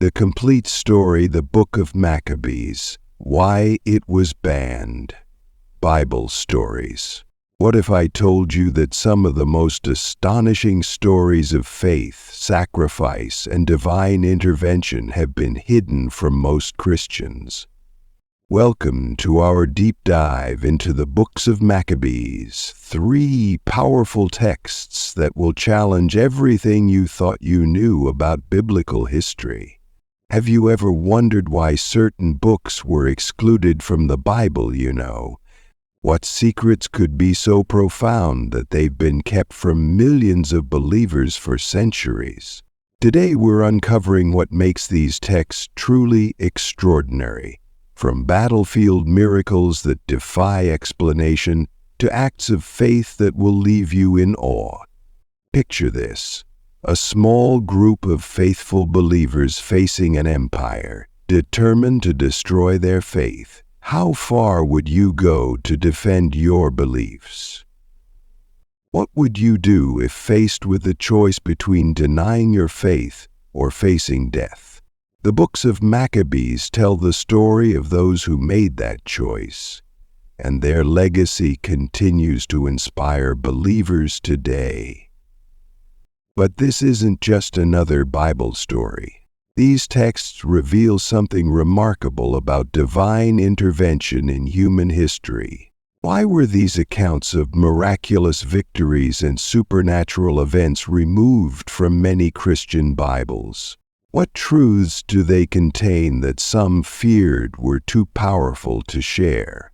The complete story, the Book of Maccabees, why it was banned. Bible stories. What if I told you that some of the most astonishing stories of faith, sacrifice, and divine intervention have been hidden from most Christians? Welcome to our deep dive into the Books of Maccabees, 3 powerful texts that will challenge everything you thought you knew about biblical history. Have you ever wondered why certain books were excluded from the Bible, What secrets could be so profound that they've been kept from millions of believers for centuries? Today we're uncovering what makes these texts truly extraordinary. From battlefield miracles that defy explanation to acts of faith that will leave you in awe. Picture this: a small group of faithful believers facing an empire, determined to destroy their faith. How far would you go to defend your beliefs? What would you do if faced with the choice between denying your faith or facing death? The Books of Maccabees tell the story of those who made that choice, and their legacy continues to inspire believers today. But this isn't just another Bible story. These texts reveal something remarkable about divine intervention in human history. Why were these accounts of miraculous victories and supernatural events removed from many Christian Bibles? What truths do they contain that some feared were too powerful to share?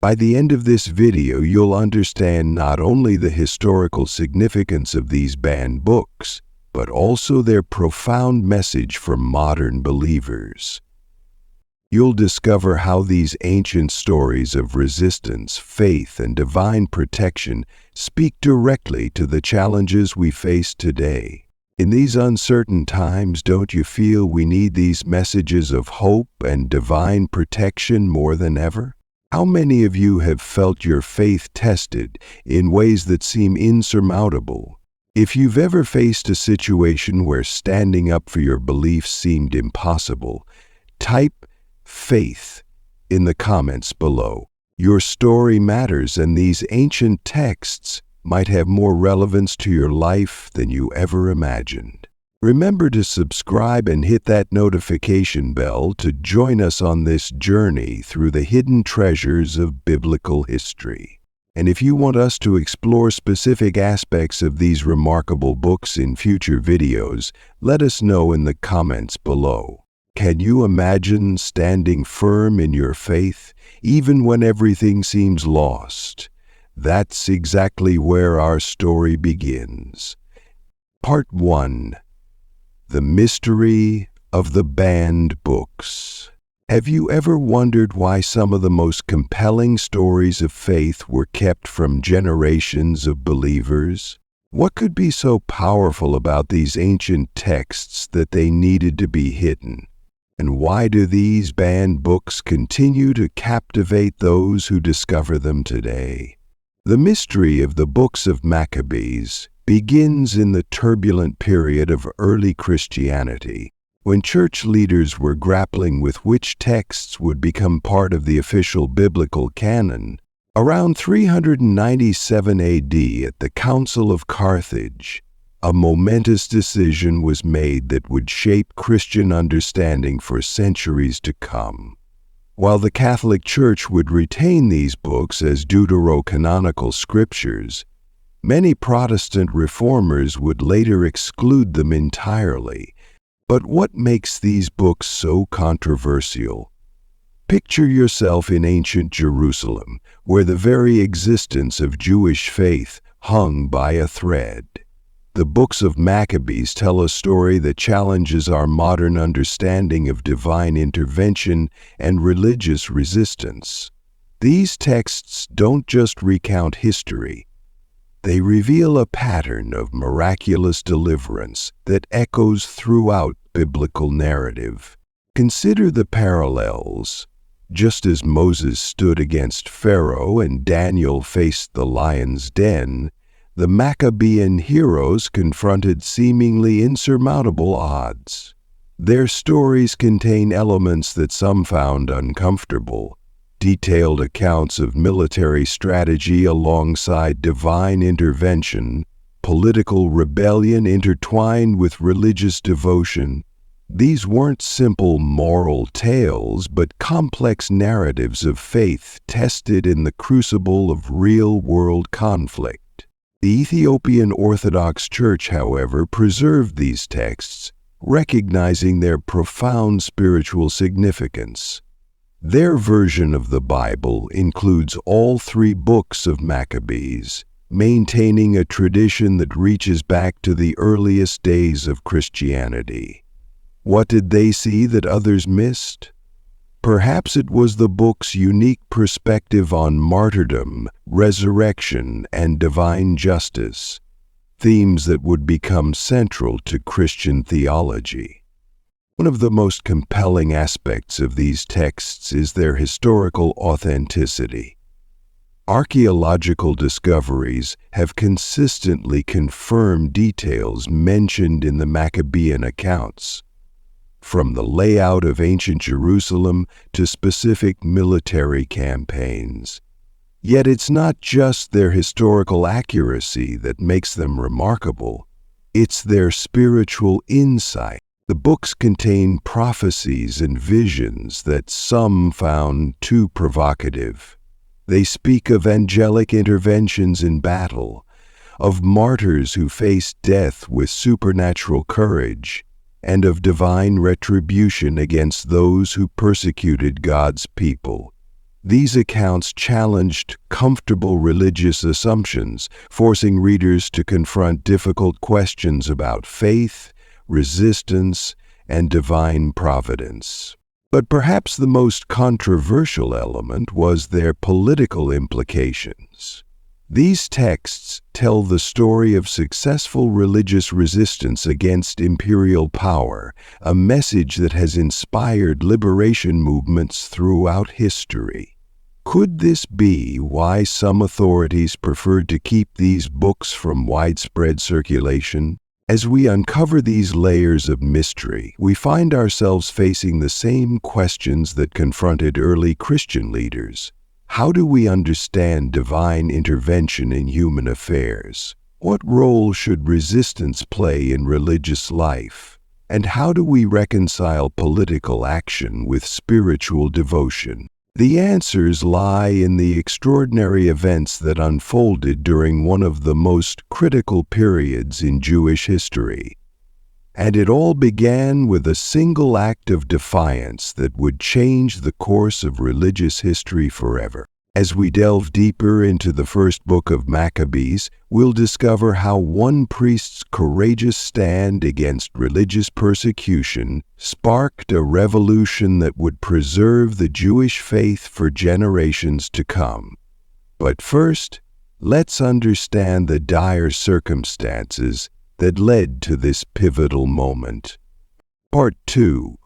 By the end of this video, you'll understand not only the historical significance of these banned books, but also their profound message for modern believers. You'll discover how these ancient stories of resistance, faith, and divine protection speak directly to the challenges we face today. In these uncertain times, don't you feel we need these messages of hope and divine protection more than ever? How many of you have felt your faith tested in ways that seem insurmountable? If you've ever faced a situation where standing up for your beliefs seemed impossible, type faith in the comments below. Your story matters, and these ancient texts might have more relevance to your life than you ever imagined. Remember to subscribe and hit that notification bell to join us on this journey through the hidden treasures of biblical history. And if you want us to explore specific aspects of these remarkable books in future videos, let us know in the comments below. Can you imagine standing firm in your faith, even when everything seems lost? That's exactly where our story begins. Part 1. The Mystery of the Banned Books. Have you ever wondered why some of the most compelling stories of faith were kept from generations of believers? What could be so powerful about these ancient texts that they needed to be hidden? And why do these banned books continue to captivate those who discover them today? The mystery of the Books of Maccabees begins in the turbulent period of early Christianity, when church leaders were grappling with which texts would become part of the official biblical canon. Around 397 AD, at the Council of Carthage, a momentous decision was made that would shape Christian understanding for centuries to come. While the Catholic Church would retain these books as deuterocanonical scriptures, many Protestant reformers would later exclude them entirely. But what makes these books so controversial? Picture yourself in ancient Jerusalem, where the very existence of Jewish faith hung by a thread. The Books of Maccabees tell a story that challenges our modern understanding of divine intervention and religious resistance. These texts don't just recount history. They reveal a pattern of miraculous deliverance that echoes throughout biblical narrative. Consider the parallels. Just as Moses stood against Pharaoh and Daniel faced the lion's den, the Maccabean heroes confronted seemingly insurmountable odds. Their stories contain elements that some found uncomfortable, detailed accounts of military strategy alongside divine intervention, political rebellion intertwined with religious devotion. These weren't simple moral tales, but complex narratives of faith tested in the crucible of real-world conflict. The Ethiopian Orthodox Church, however, preserved these texts, recognizing their profound spiritual significance. Their version of the Bible includes all 3 books of Maccabees, maintaining a tradition that reaches back to the earliest days of Christianity. What did they see that others missed? Perhaps it was the book's unique perspective on martyrdom, resurrection, and divine justice, themes that would become central to Christian theology. One of the most compelling aspects of these texts is their historical authenticity. Archaeological discoveries have consistently confirmed details mentioned in the Maccabean accounts, from the layout of ancient Jerusalem to specific military campaigns. Yet it's not just their historical accuracy that makes them remarkable, it's their spiritual insight. The books contain prophecies and visions that some found too provocative. They speak of angelic interventions in battle, of martyrs who faced death with supernatural courage, and of divine retribution against those who persecuted God's people. These accounts challenged comfortable religious assumptions, forcing readers to confront difficult questions about faith, resistance, and divine providence. But perhaps the most controversial element was their political implications. These texts tell the story of successful religious resistance against imperial power, a message that has inspired liberation movements throughout history. Could this be why some authorities preferred to keep these books from widespread circulation? As we uncover these layers of mystery, we find ourselves facing the same questions that confronted early Christian leaders. How do we understand divine intervention in human affairs? What role should resistance play in religious life? And how do we reconcile political action with spiritual devotion? The answers lie in the extraordinary events that unfolded during one of the most critical periods in Jewish history. And it all began with a single act of defiance that would change the course of religious history forever. As we delve deeper into the first book of Maccabees, we'll discover how one priest's courageous stand against religious persecution sparked a revolution that would preserve the Jewish faith for generations to come. But first, let's understand the dire circumstances that led to this pivotal moment. Part 2.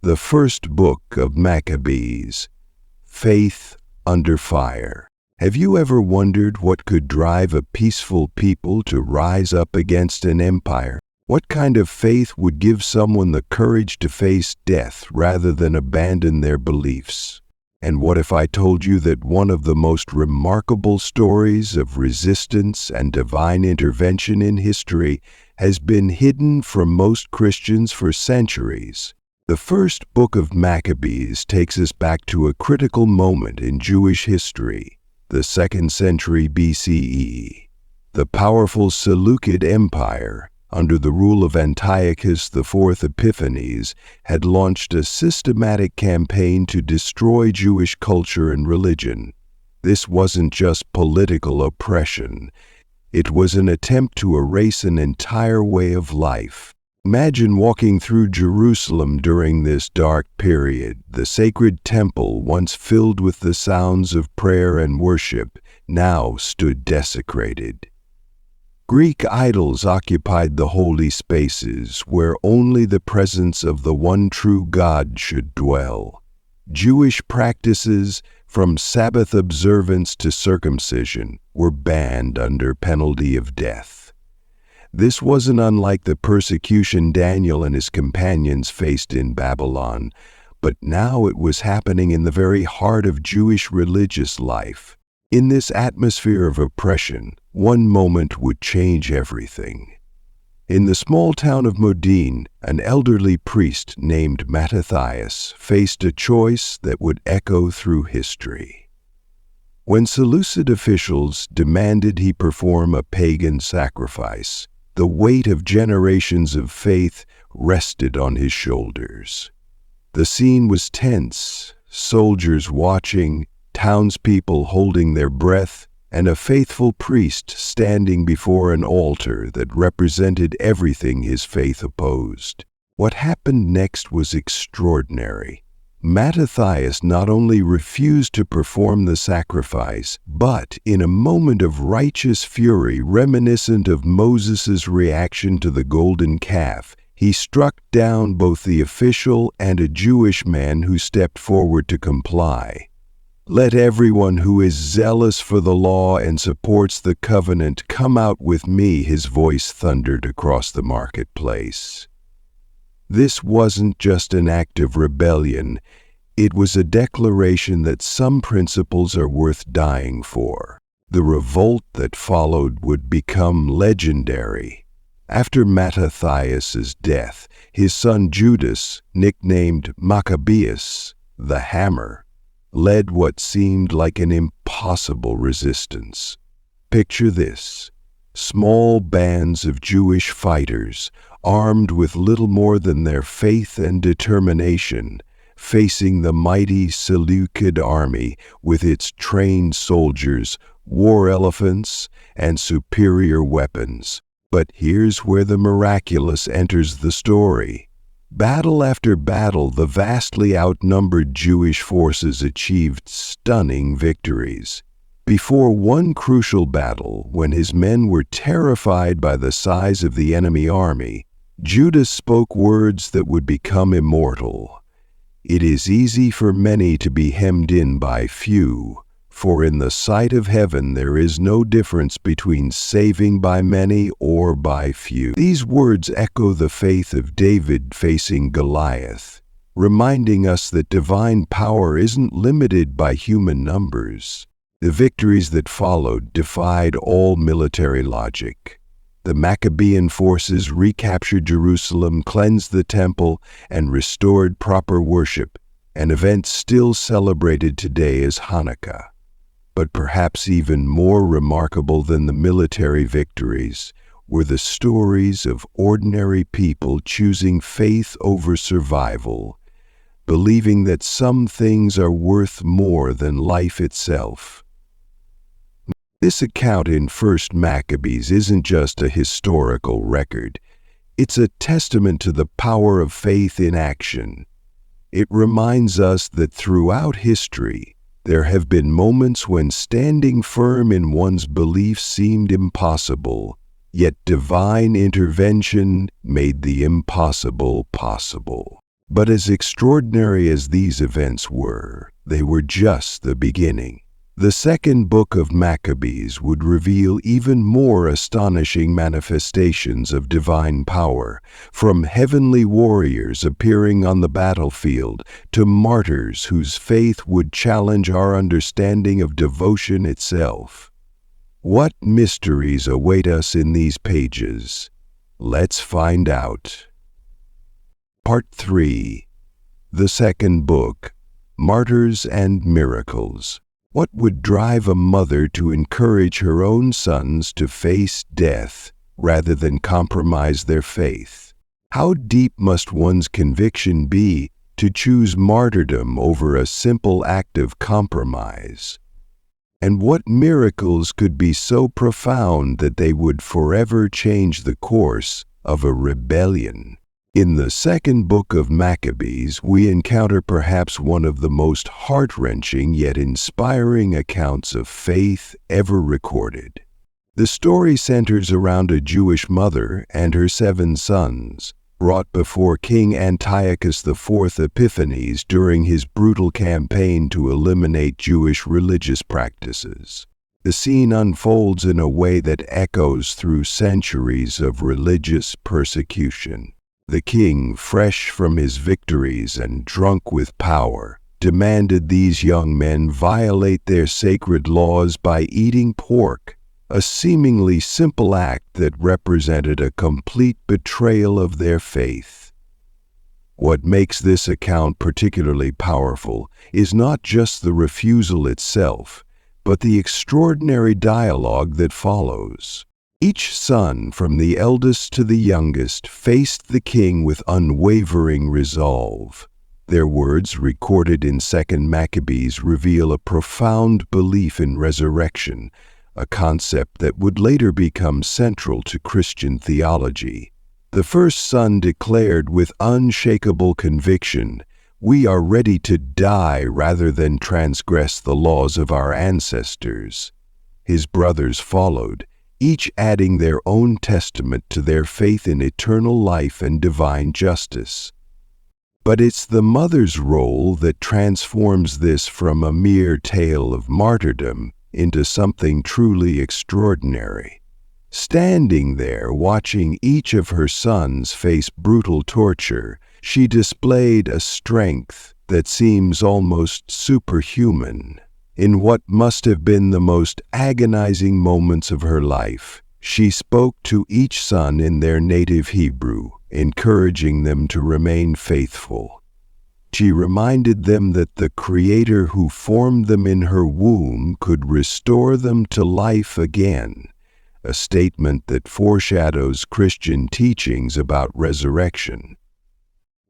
The first book of Maccabees. Faith under fire. Have you ever wondered what could drive a peaceful people to rise up against an empire? What kind of faith would give someone the courage to face death rather than abandon their beliefs? And what if I told you that one of the most remarkable stories of resistance and divine intervention in history has been hidden from most Christians for centuries? The first book of Maccabees takes us back to a critical moment in Jewish history, the 2nd century BCE. The powerful Seleucid Empire, under the rule of Antiochus IV Epiphanes, had launched a systematic campaign to destroy Jewish culture and religion. This wasn't just political oppression. It was an attempt to erase an entire way of life. Imagine walking through Jerusalem during this dark period. The sacred temple, once filled with the sounds of prayer and worship, now stood desecrated. Greek idols occupied the holy spaces where only the presence of the one true God should dwell. Jewish practices, from Sabbath observance to circumcision, were banned under penalty of death. This wasn't unlike the persecution Daniel and his companions faced in Babylon, but now it was happening in the very heart of Jewish religious life. In this atmosphere of oppression, one moment would change everything. In the small town of Modin, an elderly priest named Mattathias faced a choice that would echo through history. When Seleucid officials demanded he perform a pagan sacrifice, the weight of generations of faith rested on his shoulders. The scene was tense, soldiers watching, townspeople holding their breath, and a faithful priest standing before an altar that represented everything his faith opposed. What happened next was extraordinary. Mattathias not only refused to perform the sacrifice, but, in a moment of righteous fury reminiscent of Moses' reaction to the golden calf, he struck down both the official and a Jewish man who stepped forward to comply. "Let everyone who is zealous for the law and supports the covenant come out with me," his voice thundered across the marketplace. This wasn't just an act of rebellion, it was a declaration that some principles are worth dying for. The revolt that followed would become legendary. After Mattathias' death, his son Judas, nicknamed Maccabeus, the Hammer, led what seemed like an impossible resistance. Picture this: small bands of Jewish fighters, armed with little more than their faith and determination, facing the mighty Seleucid army with its trained soldiers, war elephants, and superior weapons. But here's where the miraculous enters the story. Battle after battle, the vastly outnumbered Jewish forces achieved stunning victories. Before one crucial battle, when his men were terrified by the size of the enemy army, Judas spoke words that would become immortal. "It is easy for many to be hemmed in by few, for in the sight of heaven there is no difference between saving by many or by few." These words echo the faith of David facing Goliath, reminding us that divine power isn't limited by human numbers. The victories that followed defied all military logic. The Maccabean forces recaptured Jerusalem, cleansed the temple, and restored proper worship, an event still celebrated today as Hanukkah. But perhaps even more remarkable than the military victories were the stories of ordinary people choosing faith over survival, believing that some things are worth more than life itself. This account in 1 Maccabees isn't just a historical record. It's a testament to the power of faith in action. It reminds us that throughout history, there have been moments when standing firm in one's beliefs seemed impossible, yet divine intervention made the impossible possible. But as extraordinary as these events were, they were just the beginning. The second book of Maccabees would reveal even more astonishing manifestations of divine power, from heavenly warriors appearing on the battlefield to martyrs whose faith would challenge our understanding of devotion itself. What mysteries await us in these pages? Let's find out. Part 3. The second book, Martyrs and Miracles. What would drive a mother to encourage her own sons to face death rather than compromise their faith? How deep must one's conviction be to choose martyrdom over a simple act of compromise? And what miracles could be so profound that they would forever change the course of a rebellion? In the second book of Maccabees, we encounter perhaps one of the most heart-wrenching yet inspiring accounts of faith ever recorded. The story centers around a Jewish mother and her 7 sons, brought before King Antiochus IV Epiphanes during his brutal campaign to eliminate Jewish religious practices. The scene unfolds in a way that echoes through centuries of religious persecution. The king, fresh from his victories and drunk with power, demanded these young men violate their sacred laws by eating pork, a seemingly simple act that represented a complete betrayal of their faith. What makes this account particularly powerful is not just the refusal itself, but the extraordinary dialogue that follows. Each son, from the eldest to the youngest, faced the king with unwavering resolve. Their words, recorded in 2 Maccabees, reveal a profound belief in resurrection, a concept that would later become central to Christian theology. The first son declared with unshakable conviction, "We are ready to die rather than transgress the laws of our ancestors." His brothers followed, each adding their own testament to their faith in eternal life and divine justice. But it's the mother's role that transforms this from a mere tale of martyrdom into something truly extraordinary. Standing there, watching each of her sons face brutal torture, she displayed a strength that seems almost superhuman. In what must have been the most agonizing moments of her life, she spoke to each son in their native Hebrew, encouraging them to remain faithful. She reminded them that the Creator who formed them in her womb could restore them to life again, a statement that foreshadows Christian teachings about resurrection.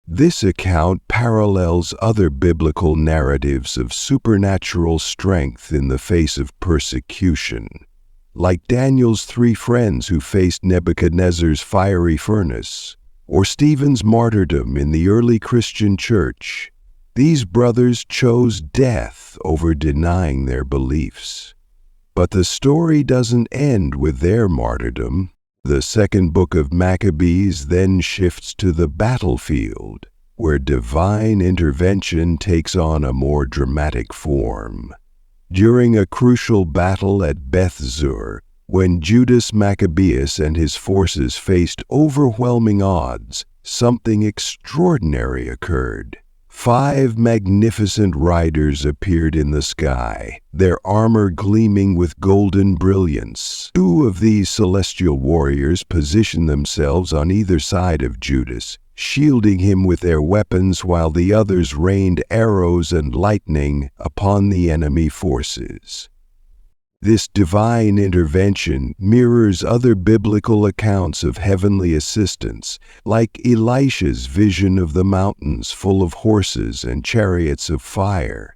This account parallels other biblical narratives of supernatural strength in the face of persecution, like Daniel's 3 friends who faced Nebuchadnezzar's fiery furnace, or Stephen's martyrdom in the early Christian church. These brothers chose death over denying their beliefs. But the story doesn't end with their martyrdom. The second book of Maccabees then shifts to the battlefield, where divine intervention takes on a more dramatic form. During a crucial battle at Beth-zur, when Judas Maccabeus and his forces faced overwhelming odds, something extraordinary occurred. 5 magnificent riders appeared in the sky, their armor gleaming with golden brilliance. 2 of these celestial warriors positioned themselves on either side of Judas, shielding him with their weapons, while the others rained arrows and lightning upon the enemy forces. This divine intervention mirrors other biblical accounts of heavenly assistance, like Elisha's vision of the mountains full of horses and chariots of fire.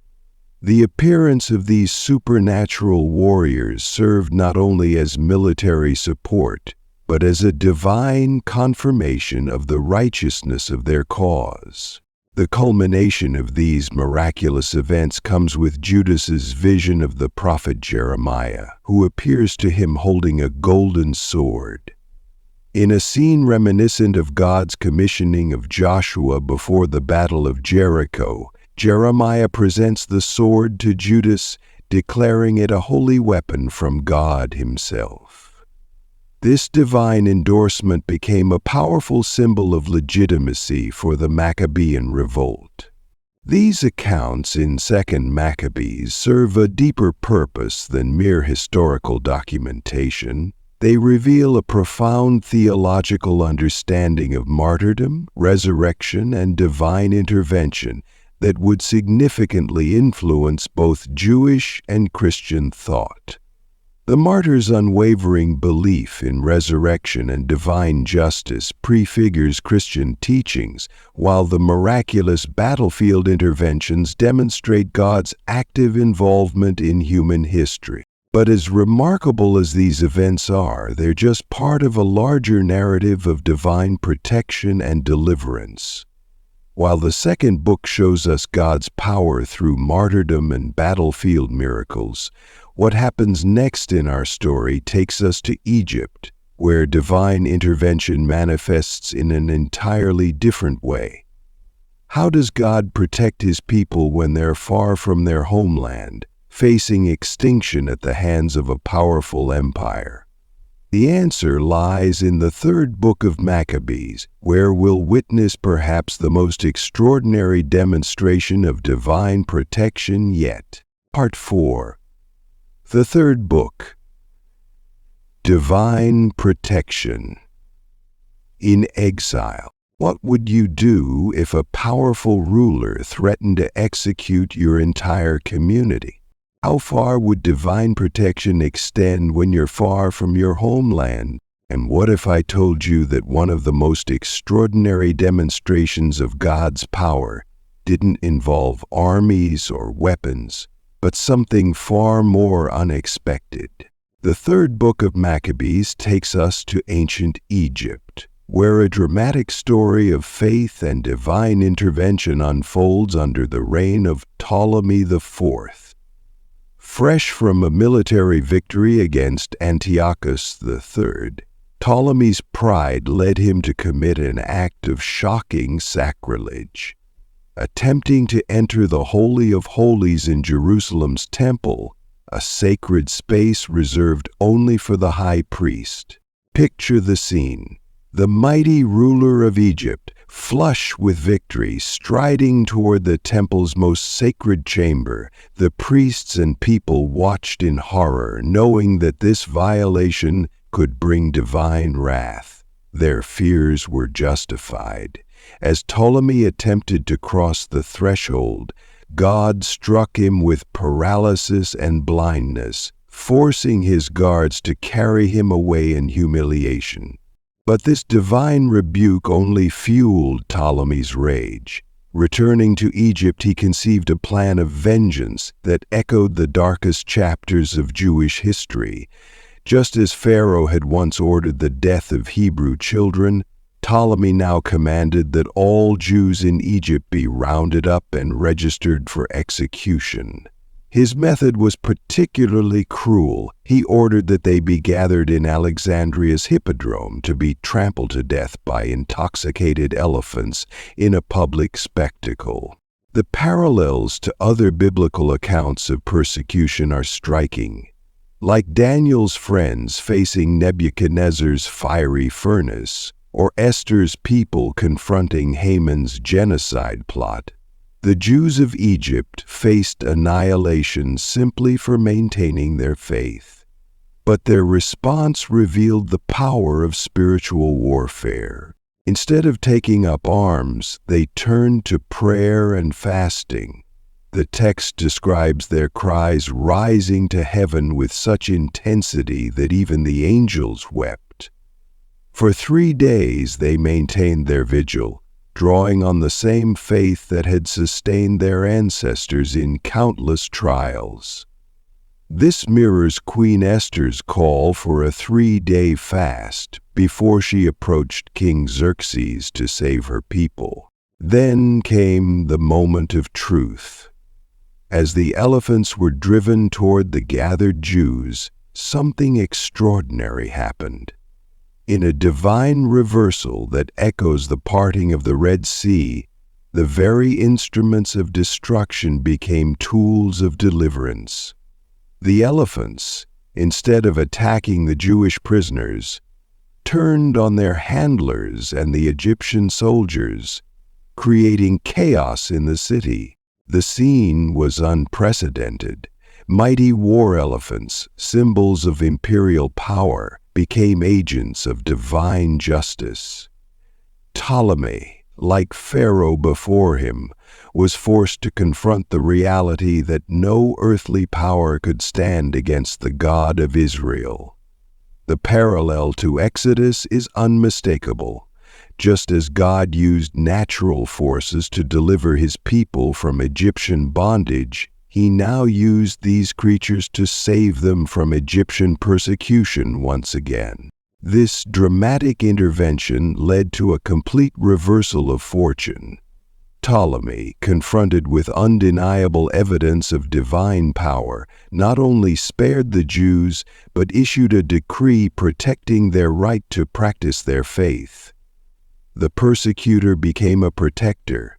The appearance of these supernatural warriors served not only as military support, but as a divine confirmation of the righteousness of their cause. The culmination of these miraculous events comes with Judas's vision of the prophet Jeremiah, who appears to him holding a golden sword. In a scene reminiscent of God's commissioning of Joshua before the Battle of Jericho, Jeremiah presents the sword to Judas, declaring it a holy weapon from God himself. This divine endorsement became a powerful symbol of legitimacy for the Maccabean revolt. These accounts in 2 Maccabees serve a deeper purpose than mere historical documentation. They reveal a profound theological understanding of martyrdom, resurrection, and divine intervention that would significantly influence both Jewish and Christian thought. The martyrs' unwavering belief in resurrection and divine justice prefigures Christian teachings, while the miraculous battlefield interventions demonstrate God's active involvement in human history. But as remarkable as these events are, they're just part of a larger narrative of divine protection and deliverance. While the second book shows us God's power through martyrdom and battlefield miracles, what happens next in our story takes us to Egypt, where divine intervention manifests in an entirely different way. How does God protect his people when they're far from their homeland, facing extinction at the hands of a powerful empire? The answer lies in the third book of Maccabees, where we'll witness perhaps the most extraordinary demonstration of divine protection yet. Part 4. The third book. Divine protection. In exile, what would you do if a powerful ruler threatened to execute your entire community? How far would divine protection extend when you're far from your homeland? And what if I told you that one of the most extraordinary demonstrations of God's power didn't involve armies or weapons, but something far more unexpected? The third book of Maccabees takes us to ancient Egypt, where a dramatic story of faith and divine intervention unfolds under the reign of Ptolemy IV. Fresh from a military victory against Antiochus III, Ptolemy's pride led him to commit an act of shocking sacrilege. Attempting to enter the Holy of Holies in Jerusalem's temple, a sacred space reserved only for the high priest. Picture the scene. The mighty ruler of Egypt, flush with victory, striding toward the temple's most sacred chamber. The priests and people watched in horror, knowing that this violation could bring divine wrath. Their fears were justified. As Ptolemy attempted to cross the threshold, God struck him with paralysis and blindness, forcing his guards to carry him away in humiliation. But this divine rebuke only fueled Ptolemy's rage. Returning to Egypt, he conceived a plan of vengeance that echoed the darkest chapters of Jewish history. Just as Pharaoh had once ordered the death of Hebrew children, Ptolemy now commanded that all Jews in Egypt be rounded up and registered for execution. His method was particularly cruel. He ordered that they be gathered in Alexandria's hippodrome to be trampled to death by intoxicated elephants in a public spectacle. The parallels to other biblical accounts of persecution are striking. Like Daniel's friends facing Nebuchadnezzar's fiery furnace, or Esther's people confronting Haman's genocide plot, the Jews of Egypt faced annihilation simply for maintaining their faith. But their response revealed the power of spiritual warfare. Instead of taking up arms, they turned to prayer and fasting. The text describes their cries rising to heaven with such intensity that even the angels wept. For 3 days they maintained their vigil, drawing on the same faith that had sustained their ancestors in countless trials. This mirrors Queen Esther's call for a 3-day fast before she approached King Xerxes to save her people. Then came the moment of truth. As the elephants were driven toward the gathered Jews, something extraordinary happened. In a divine reversal that echoes the parting of the Red Sea, the very instruments of destruction became tools of deliverance. The elephants, instead of attacking the Jewish prisoners, turned on their handlers and the Egyptian soldiers, creating chaos in the city. The scene was unprecedented. Mighty war elephants, symbols of imperial power, became agents of divine justice. Ptolemy, like Pharaoh before him, was forced to confront the reality that no earthly power could stand against the God of Israel. The parallel to Exodus is unmistakable. Just as God used natural forces to deliver his people from Egyptian bondage, he now used these creatures to save them from Egyptian persecution once again. This dramatic intervention led to a complete reversal of fortune. Ptolemy, confronted with undeniable evidence of divine power, not only spared the Jews, but issued a decree protecting their right to practice their faith. The persecutor became a protector.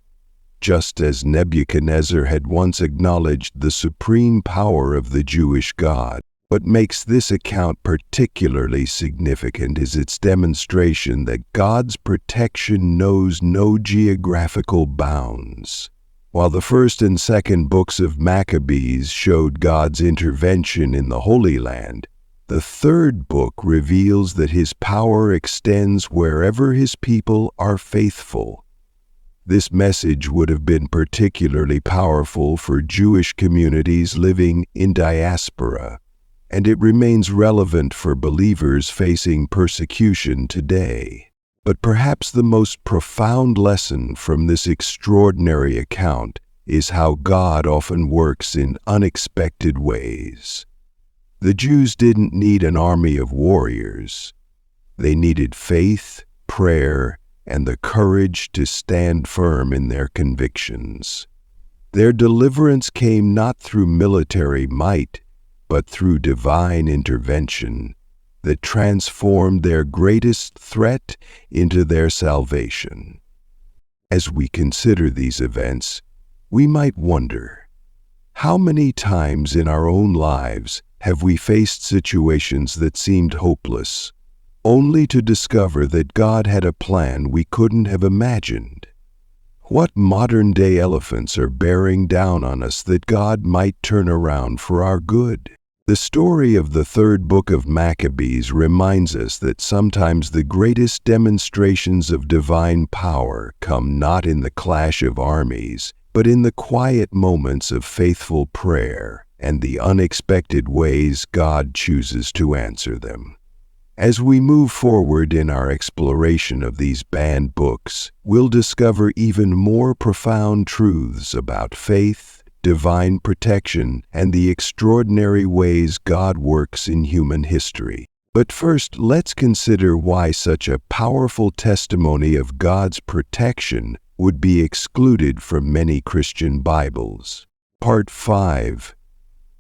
just as Nebuchadnezzar had once acknowledged the supreme power of the Jewish God. What makes this account particularly significant is its demonstration that God's protection knows no geographical bounds. While the first and second books of Maccabees showed God's intervention in the Holy Land, the third book reveals that his power extends wherever his people are faithful. This message would have been particularly powerful for Jewish communities living in diaspora, and it remains relevant for believers facing persecution today. But perhaps the most profound lesson from this extraordinary account is how God often works in unexpected ways. The Jews didn't need an army of warriors. They needed faith, prayer, and the courage to stand firm in their convictions. Their deliverance came not through military might, but through divine intervention that transformed their greatest threat into their salvation. As we consider these events, we might wonder, how many times in our own lives have we faced situations that seemed hopeless, only to discover that God had a plan we couldn't have imagined? What modern-day elephants are bearing down on us that God might turn around for our good? The story of the third book of Maccabees reminds us that sometimes the greatest demonstrations of divine power come not in the clash of armies, but in the quiet moments of faithful prayer and the unexpected ways God chooses to answer them. As we move forward in our exploration of these banned books, we'll discover even more profound truths about faith, divine protection, and the extraordinary ways God works in human history. But first, let's consider why such a powerful testimony of God's protection would be excluded from many Christian Bibles. Part 5.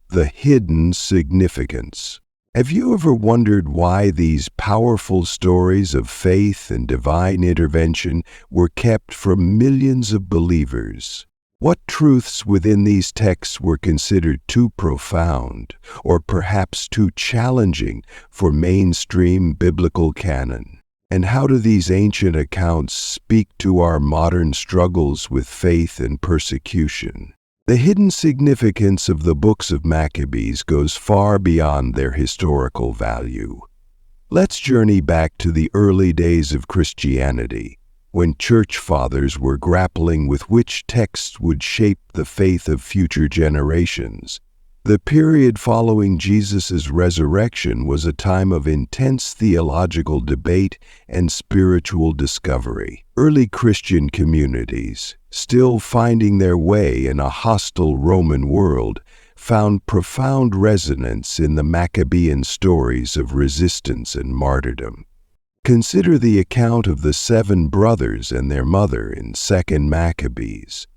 The Hidden Significance. Have you ever wondered why these powerful stories of faith and divine intervention were kept from millions of believers? What truths within these texts were considered too profound, or perhaps too challenging for mainstream biblical canon? And how do these ancient accounts speak to our modern struggles with faith and persecution? The hidden significance of the Books of Maccabees goes far beyond their historical value. Let's journey back to the early days of Christianity, when church fathers were grappling with which texts would shape the faith of future generations. The period following Jesus' resurrection was a time of intense theological debate and spiritual discovery. Early Christian communities, still finding their way in a hostile Roman world, found profound resonance in the Maccabean stories of resistance and martyrdom. Consider the account of the 7 brothers and their mother in 2 Maccabees.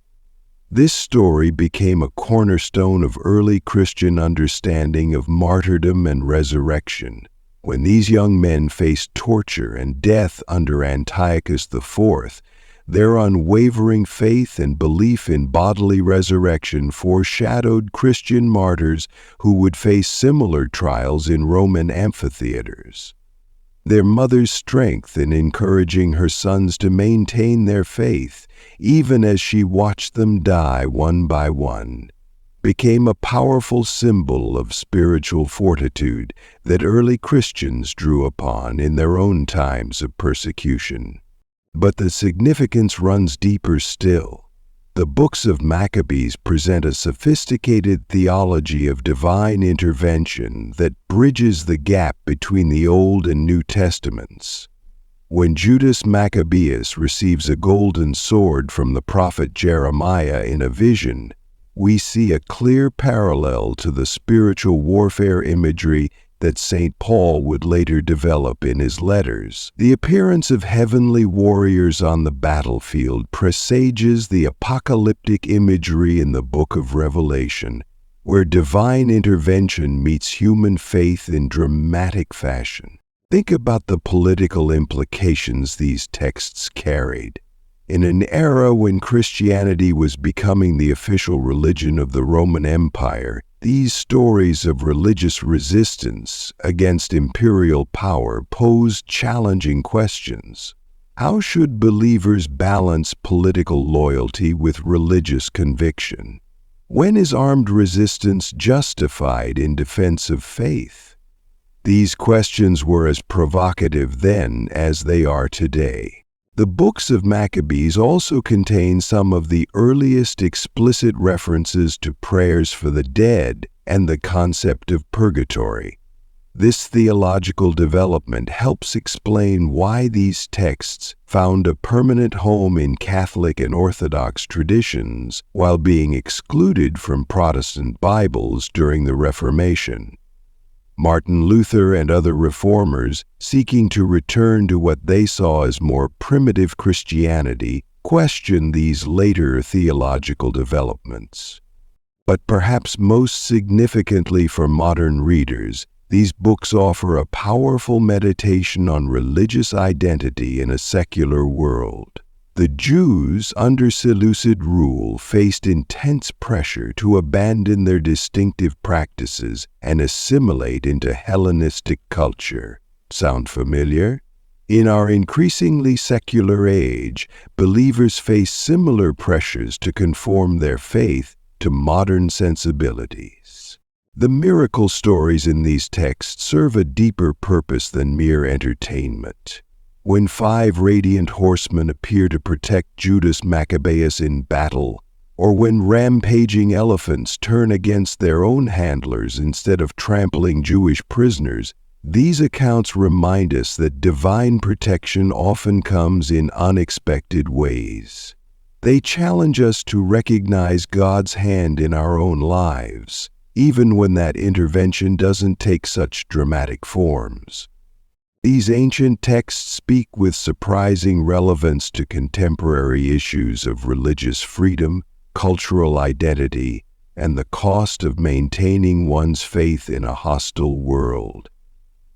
This story became a cornerstone of early Christian understanding of martyrdom and resurrection. When these young men faced torture and death under Antiochus IV, their unwavering faith and belief in bodily resurrection foreshadowed Christian martyrs who would face similar trials in Roman amphitheaters. Their mother's strength in encouraging her sons to maintain their faith, even as she watched them die one by one, became a powerful symbol of spiritual fortitude that early Christians drew upon in their own times of persecution. But the significance runs deeper still. The Books of Maccabees present a sophisticated theology of divine intervention that bridges the gap between the Old and New Testaments. When Judas Maccabeus receives a golden sword from the prophet Jeremiah in a vision, we see a clear parallel to the spiritual warfare imagery that St. Paul would later develop in his letters. The appearance of heavenly warriors on the battlefield presages the apocalyptic imagery in the book of Revelation, where divine intervention meets human faith in dramatic fashion. Think about the political implications these texts carried. In an era when Christianity was becoming the official religion of the Roman Empire, these stories of religious resistance against imperial power posed challenging questions. How should believers balance political loyalty with religious conviction? When is armed resistance justified in defense of faith? These questions were as provocative then as they are today. The Books of Maccabees also contain some of the earliest explicit references to prayers for the dead and the concept of purgatory. This theological development helps explain why these texts found a permanent home in Catholic and Orthodox traditions while being excluded from Protestant Bibles during the Reformation. Martin Luther and other reformers, seeking to return to what they saw as more primitive Christianity, questioned these later theological developments. But perhaps most significantly for modern readers, these books offer a powerful meditation on religious identity in a secular world. The Jews, under Seleucid rule, faced intense pressure to abandon their distinctive practices and assimilate into Hellenistic culture. Sound familiar? In our increasingly secular age, believers face similar pressures to conform their faith to modern sensibilities. The miracle stories in these texts serve a deeper purpose than mere entertainment. When 5 radiant horsemen appear to protect Judas Maccabeus in battle, or when rampaging elephants turn against their own handlers instead of trampling Jewish prisoners, these accounts remind us that divine protection often comes in unexpected ways. They challenge us to recognize God's hand in our own lives, even when that intervention doesn't take such dramatic forms. These ancient texts speak with surprising relevance to contemporary issues of religious freedom, cultural identity, and the cost of maintaining one's faith in a hostile world.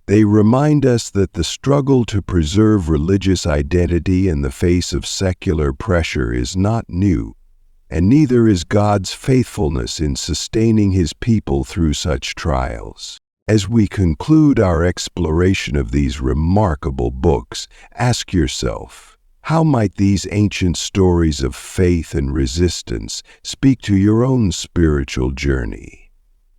They remind us that the struggle to preserve religious identity in the face of secular pressure is not new, and neither is God's faithfulness in sustaining His people through such trials. As we conclude our exploration of these remarkable books, ask yourself, how might these ancient stories of faith and resistance speak to your own spiritual journey?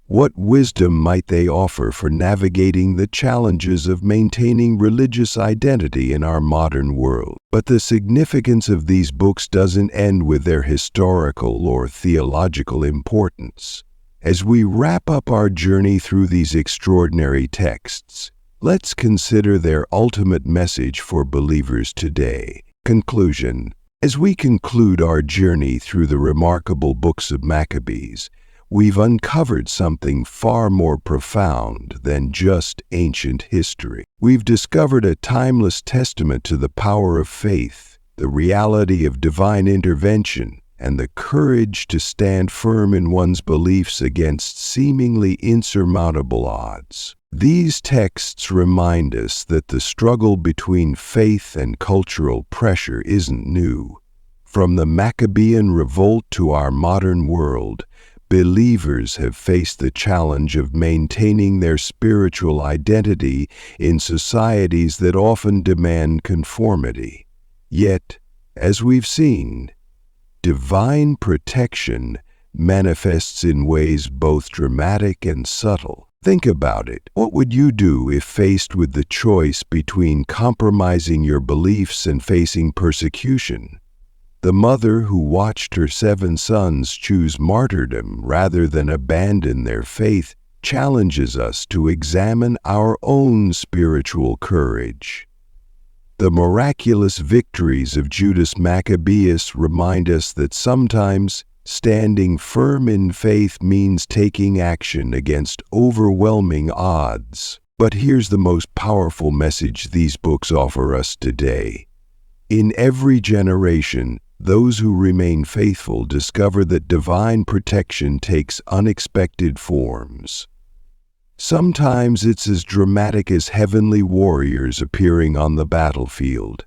What wisdom might they offer for navigating the challenges of maintaining religious identity in our modern world? But the significance of these books doesn't end with their historical or theological importance. As we wrap up our journey through these extraordinary texts, let's consider their ultimate message for believers today. Conclusion. As we conclude our journey through the remarkable Books of Maccabees, we've uncovered something far more profound than just ancient history. We've discovered a timeless testament to the power of faith, the reality of divine intervention, and the courage to stand firm in one's beliefs against seemingly insurmountable odds. These texts remind us that the struggle between faith and cultural pressure isn't new. From the Maccabean revolt to our modern world, believers have faced the challenge of maintaining their spiritual identity in societies that often demand conformity. Yet, as we've seen, divine protection manifests in ways both dramatic and subtle. Think about it. What would you do if faced with the choice between compromising your beliefs and facing persecution? The mother who watched her 7 sons choose martyrdom rather than abandon their faith challenges us to examine our own spiritual courage. The miraculous victories of Judas Maccabeus remind us that sometimes standing firm in faith means taking action against overwhelming odds. But here's the most powerful message these books offer us today. In every generation, those who remain faithful discover that divine protection takes unexpected forms. Sometimes it's as dramatic as heavenly warriors appearing on the battlefield.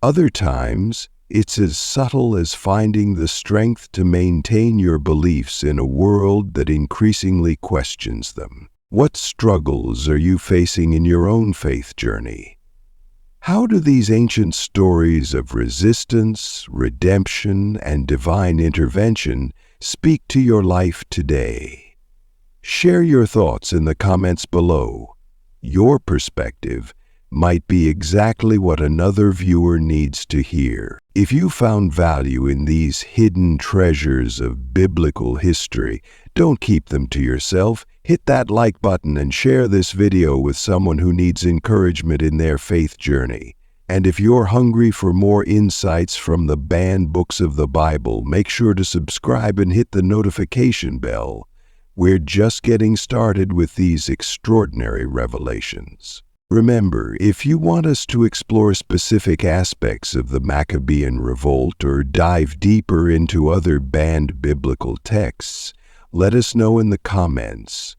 Other times, It's as subtle as finding the strength to maintain your beliefs in a world that increasingly questions them. What struggles are you facing in your own faith journey? How do these ancient stories of resistance, redemption, and divine intervention speak to your life today? Share your thoughts in the comments below. Your perspective might be exactly what another viewer needs to hear. If you found value in these hidden treasures of biblical history, don't keep them to yourself. Hit that like button and share this video with someone who needs encouragement in their faith journey. And if you're hungry for more insights from the banned books of the Bible, make sure to subscribe and hit the notification bell. We're just getting started with these extraordinary revelations. Remember, if you want us to explore specific aspects of the Maccabean revolt or dive deeper into other banned biblical texts, let us know in the comments.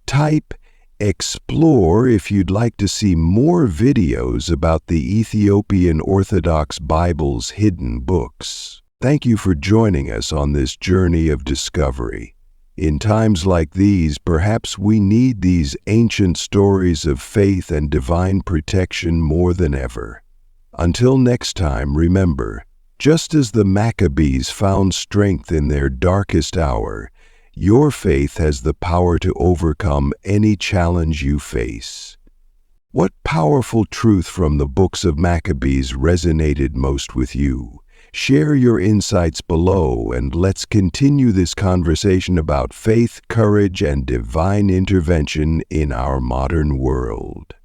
Type "explore" if you'd like to see more videos about the Ethiopian Orthodox Bible's hidden books. Thank you for joining us on this journey of discovery. In times like these, perhaps we need these ancient stories of faith and divine protection more than ever. Until next time, remember, just as the Maccabees found strength in their darkest hour, your faith has the power to overcome any challenge you face. What powerful truth from the Books of Maccabees resonated most with you? Share your insights below, and let's continue this conversation about faith, courage, and divine intervention in our modern world.